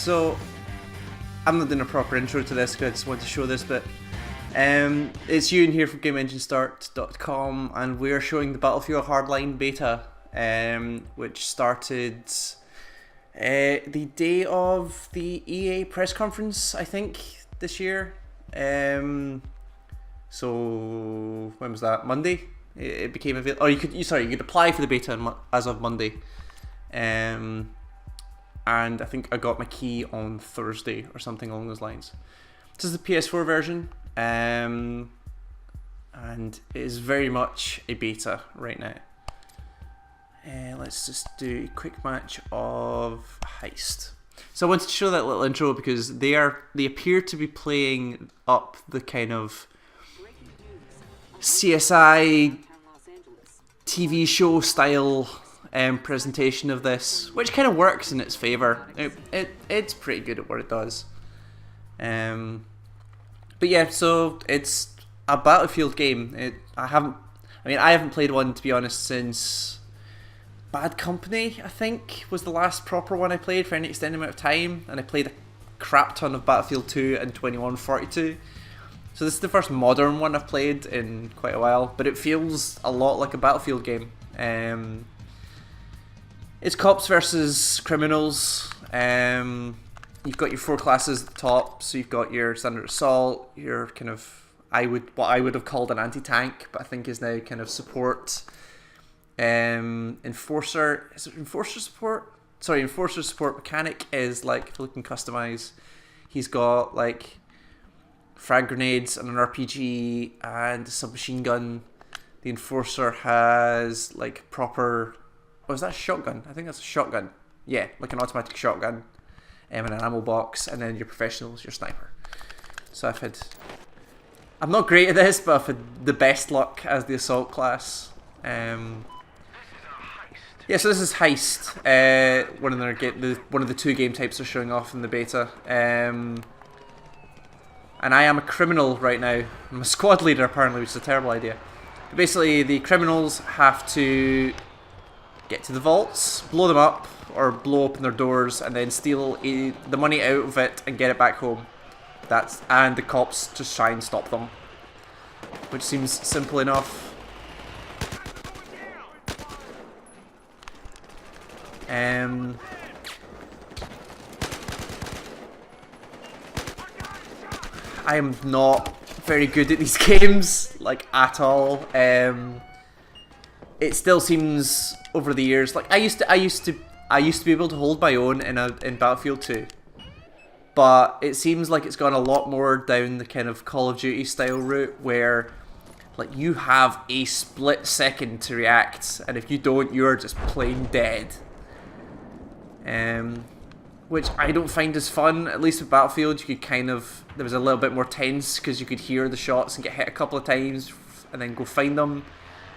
So I'm not doing a proper intro to this because I just want to show this, but it's Euan here from GameEngineStart.com, and we're showing the Battlefield Hardline Beta, which started the day of the EA press conference, I think, this year. So when was that? Monday. It became available. Or you could apply for the beta as of Monday. And I think I got my key on Thursday or something along those lines. This is the PS4 version, and it is very much a beta right now. Let's just do a quick match of Heist. So I wanted to show that little intro because they appear to be playing up the kind of CSI TV show style presentation of this, which kind of works in its favor. It's pretty good at what it does. But yeah, so it's a Battlefield game. I haven't played one, to be honest, since Bad Company, I think, was the last proper one I played for any extended amount of time, and I played a crap ton of Battlefield 2 and 2142. So this is the first modern one I've played in quite a while, but it feels a lot like a Battlefield game. It's cops versus criminals. You've got your four classes at the top. So you've got your standard assault, your kind of what I would have called an anti-tank, but I think is now kind of support. Enforcer, is it enforcer support? Sorry, enforcer support. Mechanic is like, if you look and customize, he's got like frag grenades and an RPG and a submachine gun. The enforcer has like proper, is that a shotgun? I think that's a shotgun. Yeah, like an automatic shotgun, and an ammo box, and then your professionals, your sniper. So I'm not great at this, but I've had the best luck as the assault class. Yeah, so this is Heist, one of the two game types they're showing off in the beta. And I am a criminal right now. I'm a squad leader apparently, which is a terrible idea. But basically, the criminals have to get to the vaults, blow them up, or blow open their doors, and then steal the money out of it and get it back home. And the cops just try and stop them, which seems simple enough. I am not very good at these games, like, at all. It still seems over the years like I used to be able to hold my own in Battlefield 2, but it seems like it's gone a lot more down the kind of Call of Duty style route where like you have a split second to react, and if you don't, you're just plain dead. Which I don't find as fun. At least with Battlefield, you could there was a little bit more tense because you could hear the shots and get hit a couple of times and then go find them.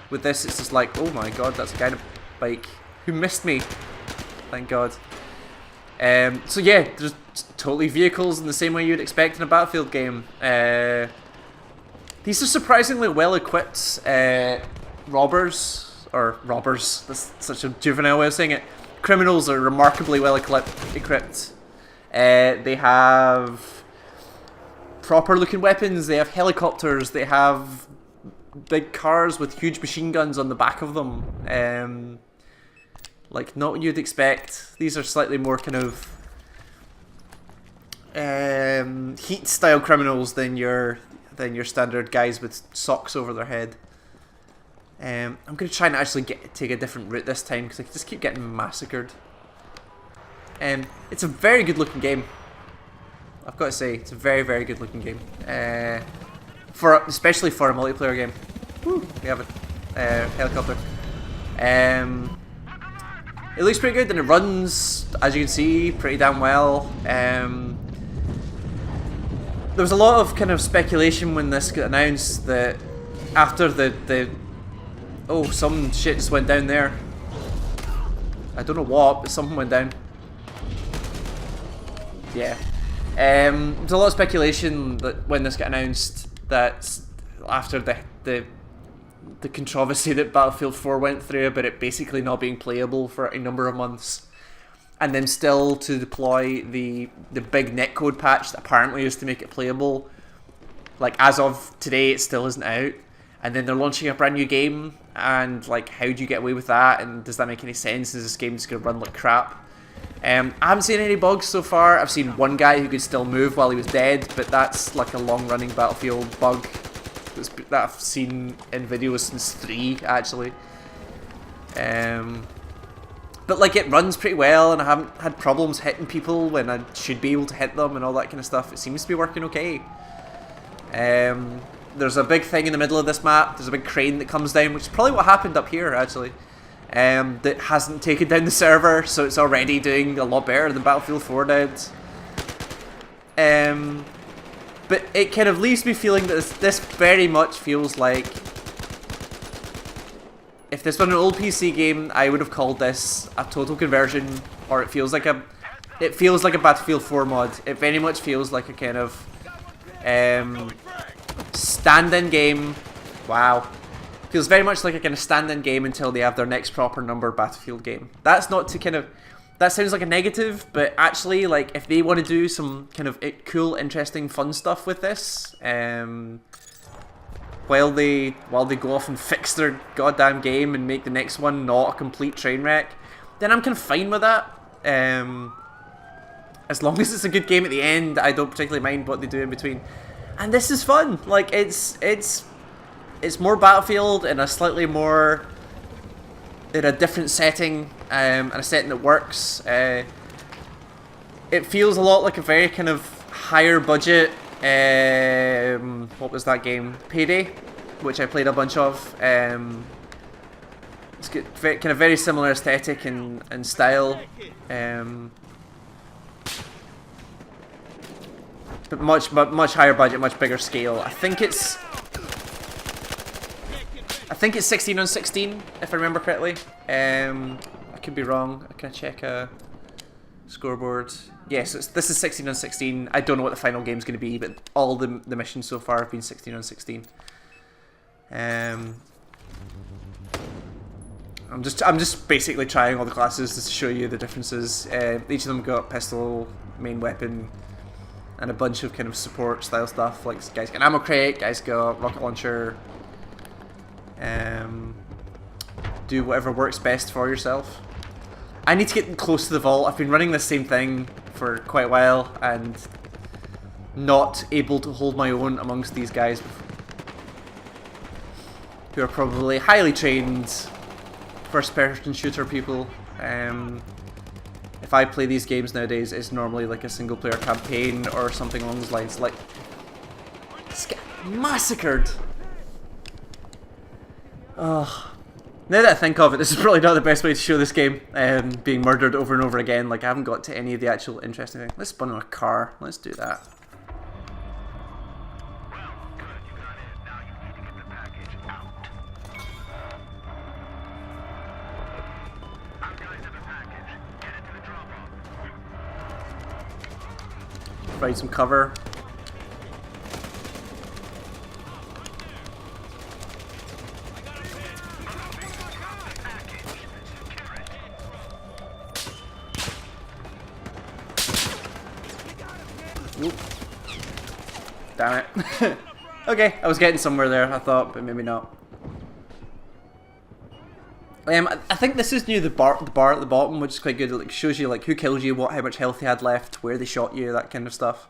With this, it's just like, oh my god, that's a guy on a bike who missed me. Thank god. So yeah, there's totally vehicles in the same way you'd expect in a Battlefield game. These are surprisingly well-equipped robbers. That's such a juvenile way of saying it. Criminals are remarkably well equipped. They have proper looking weapons, they have helicopters, they have big cars with huge machine guns on the back of them. Like not what you'd expect. These are slightly more kind of heat style criminals than your standard guys with socks over their head. I'm going to try and actually take a different route this time because I just keep getting massacred. It's a very good looking game. I've got to say, it's a very, very good looking game. Especially for a multiplayer game. Woo, we have a helicopter. It looks pretty good and it runs, as you can see, pretty damn well. There was a lot of kind of speculation when this got announced that after oh, some shit just went down there. I don't know what, but something went down. Yeah. There's a lot of speculation that when this got announced, that after the controversy that Battlefield 4 went through about it basically not being playable for a number of months, and then still to deploy the big netcode patch that apparently is to make it playable. Like, as of today, it still isn't out. And then they're launching a brand new game, and like, how do you get away with that? And does that make any sense? Is this game just going to run like crap? I haven't seen any bugs so far. I've seen one guy who could still move while he was dead, but that's like a long-running Battlefield bug that I've seen in videos since 3, actually. But like, it runs pretty well, and I haven't had problems hitting people when I should be able to hit them and all that kind of stuff. It seems to be working okay. There's a big thing in the middle of this map. There's a big crane that comes down, which is probably what happened up here, actually. That hasn't taken down the server, so it's already doing a lot better than Battlefield 4 did. But it kind of leaves me feeling that this very much feels like, if this was an old PC game, I would have called this a total conversion, or it feels like a Battlefield 4 mod. It very much feels like a kind of stand-in game. Wow. Feels very much like a kind of stand-in game until they have their next proper numbered Battlefield game. That's not to kind of... That sounds like a negative, but actually, like, if they want to do some kind of cool, interesting, fun stuff with this, while they go off and fix their goddamn game and make the next one not a complete train wreck, then I'm kind of fine with that. As long as it's a good game at the end, I don't particularly mind what they do in between. And this is fun. Like, it's more Battlefield in a slightly more, in a different setting, and a setting that works. It feels a lot like a very kind of higher budget, what was that game? Payday, which I played a bunch of. It's got kind of very similar aesthetic and style. But much higher budget, much bigger scale. I think it's 16 on 16, if I remember correctly. I could be wrong. Can I check a scoreboard? Yes, this is 16 on 16. I don't know what the final game's going to be, but all the missions so far have been 16 on 16. I'm just basically trying all the classes just to show you the differences. Each of them got pistol, main weapon, and a bunch of kind of support style stuff. Like, guys got an ammo crate, guys got rocket launcher. Do whatever works best for yourself. I need to get close to the vault. I've been running the same thing for quite a while and not able to hold my own amongst these guys who are probably highly trained first-person shooter people. If I play these games nowadays, it's normally like a single-player campaign or something along those lines. Like, just get massacred. Ugh. Now that I think of it, this is probably not the best way to show this game. Being murdered over and over again. Like, I haven't got to any of the actual interesting things. Let's spawn in a car. Let's do that. Provide some cover. Oop. Damn it. Okay, I was getting somewhere there, I thought, but maybe not. I think this is near the bar at the bottom, which is quite good. It like shows you like who killed you, how much health you had left, where they shot you, that kind of stuff.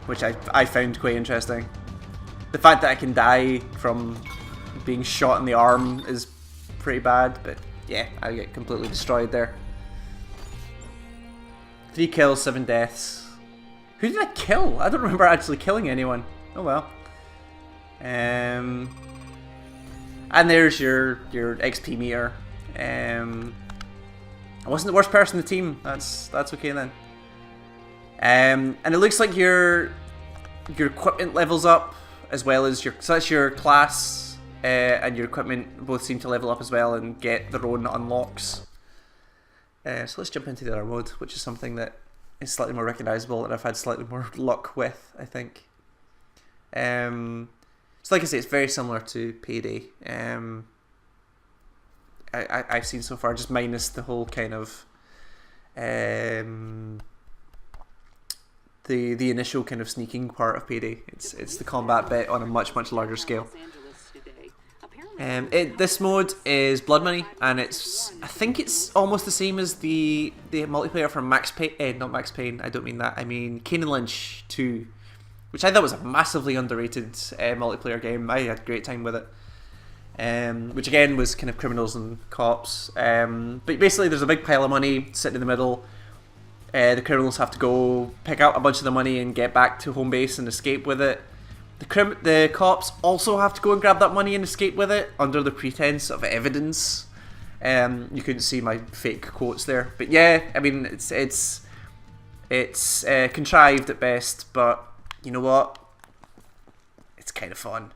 Which I found quite interesting. The fact that I can die from being shot in the arm is pretty bad, but yeah, I get completely destroyed there. 3 kills, 7 deaths. Who did I kill? I don't remember actually killing anyone. Oh well. And there's your XP meter. I wasn't the worst person in the team. That's okay then. And it looks like your equipment levels up as well as so that's your class and your equipment both seem to level up as well and get their own unlocks. So let's jump into the other mode, which is something that is slightly more recognisable and I've had slightly more luck with, I think. So like I say, it's very similar to Payday. I've seen so far, just minus the whole kind of the initial kind of sneaking part of Payday. It's the combat bit on a much larger scale. This mode is Blood Money, and I think it's almost the same as the multiplayer for Max Payne, not Max Payne, I don't mean that, I mean Kane and Lynch 2, which I thought was a massively underrated multiplayer game. I had a great time with it. Which again was kind of criminals and cops. But basically there's a big pile of money sitting in the middle. The criminals have to go pick up a bunch of the money and get back to home base and escape with it. The cops also have to go and grab that money and escape with it under the pretense of evidence. You couldn't see my fake quotes there, but yeah, I mean it's contrived at best, but you know what? It's kind of fun.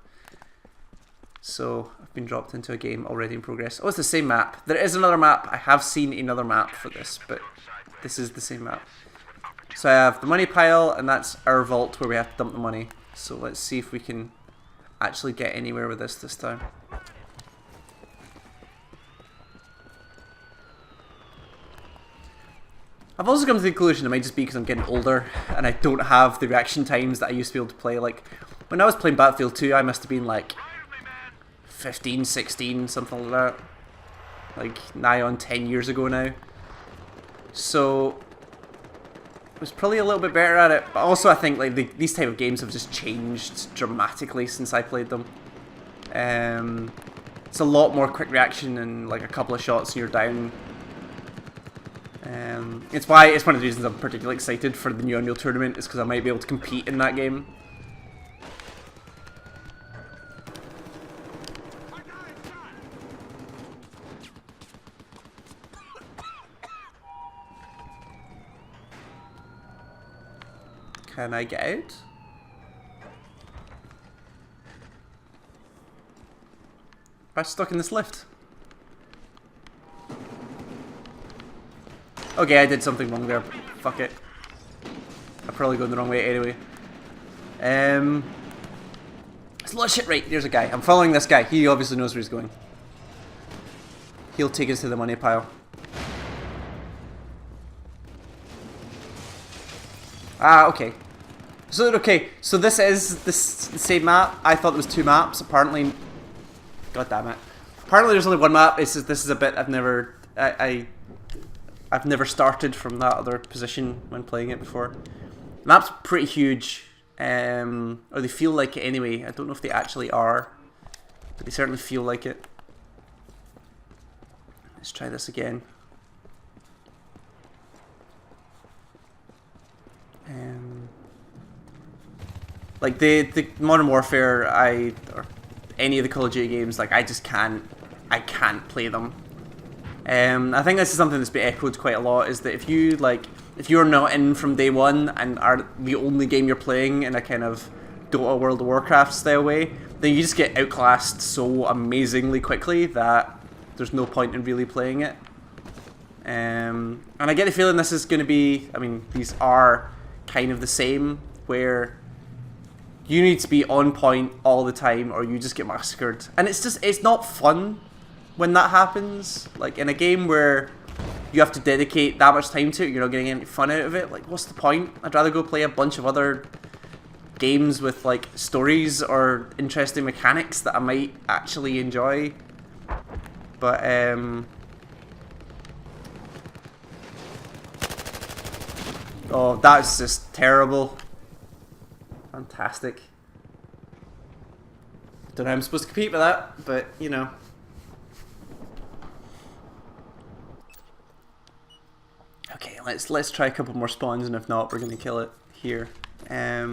So I've been dropped into a game already in progress. Oh, it's the same map. There is another map. I have seen another map for this, but this is the same map. So I have the money pile, and that's our vault where we have to dump the money. So let's see if we can actually get anywhere with this time. I've also come to the conclusion it might just be because I'm getting older and I don't have the reaction times that I used to be able to play. Like, when I was playing Battlefield 2, I must have been like 15, 16, something like that. Like, nigh on 10 years ago now. So I was probably a little bit better at it, but also I think like these type of games have just changed dramatically since I played them. It's a lot more quick reaction and like a couple of shots and you're down. It's one of the reasons I'm particularly excited for the new Unreal Tournament, is because I might be able to compete in that game. Can I get out? Am I stuck in this lift? Okay, I did something wrong there. Fuck it. I'm probably going the wrong way anyway. There's a lot of shit. Right, there's a guy. I'm following this guy. He obviously knows where he's going. He'll take us to the money pile. Ah, okay. So this is the same map. I thought there was two maps. Apparently, god damn it. Apparently, there's only one map. This is a bit I've never started from that other position when playing it before. The map's pretty huge, or they feel like it anyway. I don't know if they actually are, but they certainly feel like it. Let's try this again. Like the Modern Warfare, or any of the Call of Duty games, like I can't play them. I think this is something that's been echoed quite a lot, is that if you're not in from day one and are the only game you're playing in a kind of Dota World of Warcraft style way, then you just get outclassed so amazingly quickly that there's no point in really playing it. And I get the feeling this is going to be, I mean, these are kind of the same, where you need to be on point all the time or you just get massacred. And it's not fun when that happens. Like, in a game where you have to dedicate that much time to it, you're not getting any fun out of it. Like, what's the point? I'd rather go play a bunch of other games with, like, stories or interesting mechanics that I might actually enjoy. But, oh, that's just terrible. Fantastic. Don't know how I'm supposed to compete with that, but, you know. Okay, let's try a couple more spawns, and if not, we're gonna kill it here. I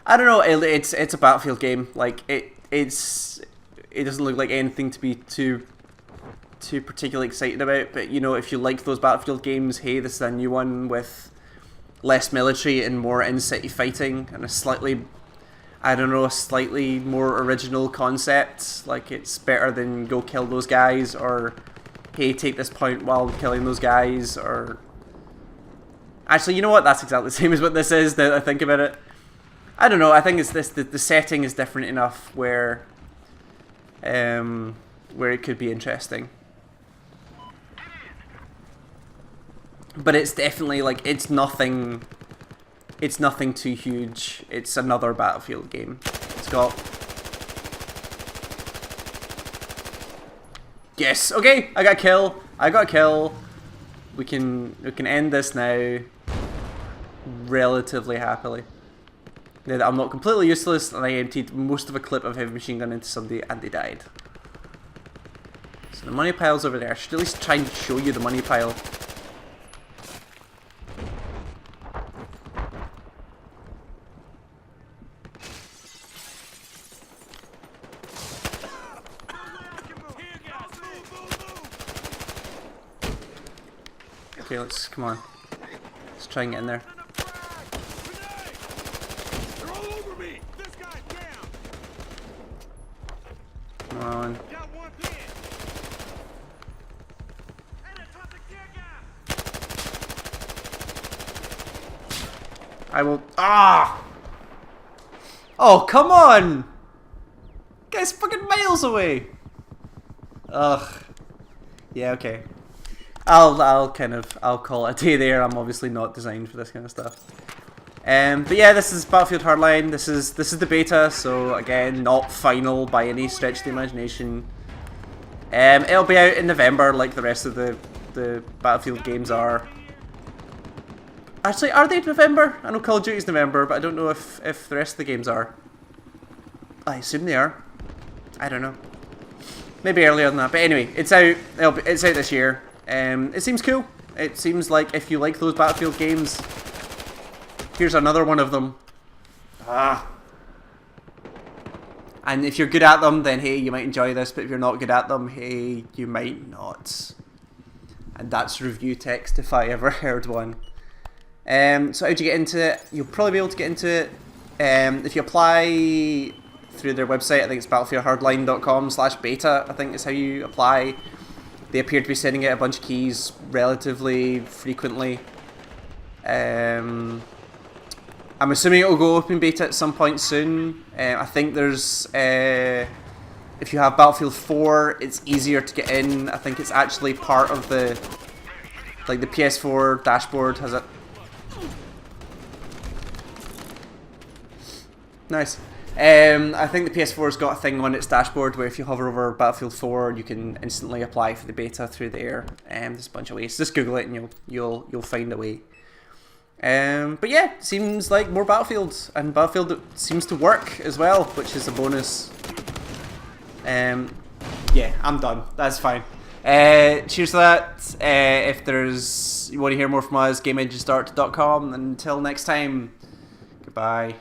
don't know. It's a Battlefield game. Like it doesn't look like anything to be too particularly excited about. But you know, if you like those Battlefield games, hey, this is a new one with less military and more in-city fighting and a slightly more original concept. Like, it's better than go kill those guys, or hey, take this point while killing those guys, or actually, you know what? That's exactly the same as what this is, now that I think about it. I don't know, I think it's this, the setting is different enough where it could be interesting. but it's definitely like it's nothing too huge. It's another Battlefield game. It's got yes. Okay, I got a kill. I got a kill. We can end this now relatively happily. Now that I'm not completely useless, and I emptied most of a clip of heavy machine gun into somebody and they died. So the money pile's over there. I should at least try and show you the money pile. Okay, let's come on. Let's try and get in there. Come on. I will. Ah! Oh, come on! Guy's fucking miles away. Ugh. Yeah. Okay. I'll call it a day there. I'm obviously not designed for this kind of stuff. But yeah, this is Battlefield Hardline. This is the beta, so again, not final by any stretch of the imagination. It'll be out in November, like the rest of the Battlefield games are. Actually, are they November? I know Call of Duty's November, but I don't know if the rest of the games are. I assume they are. I don't know. Maybe earlier than that. But anyway, it's out. It's out this year. It seems cool. It seems like if you like those Battlefield games, here's another one of them. Ah. And if you're good at them, then hey, you might enjoy this. But if you're not good at them, hey, you might not. And that's review text if I ever heard one. So how'd you get into it? You'll probably be able to get into it if you apply through their website. I think it's battlefieldhardline.com/beta. I think is how you apply. They appear to be sending out a bunch of keys relatively frequently. I'm assuming it will go open beta at some point soon. I think there's if you have Battlefield 4, it's easier to get in. I think it's actually part of the PS4 dashboard has it. Nice. I think the PS4's got a thing on its dashboard where if you hover over Battlefield 4, you can instantly apply for the beta through there. There's a bunch of ways. Just Google it and you'll find a way. But yeah, seems like more Battlefield, and Battlefield seems to work as well, which is a bonus. Yeah, I'm done. That's fine. Cheers to that. If you want to hear more from us, GameEngineStart.com. Until next time, goodbye.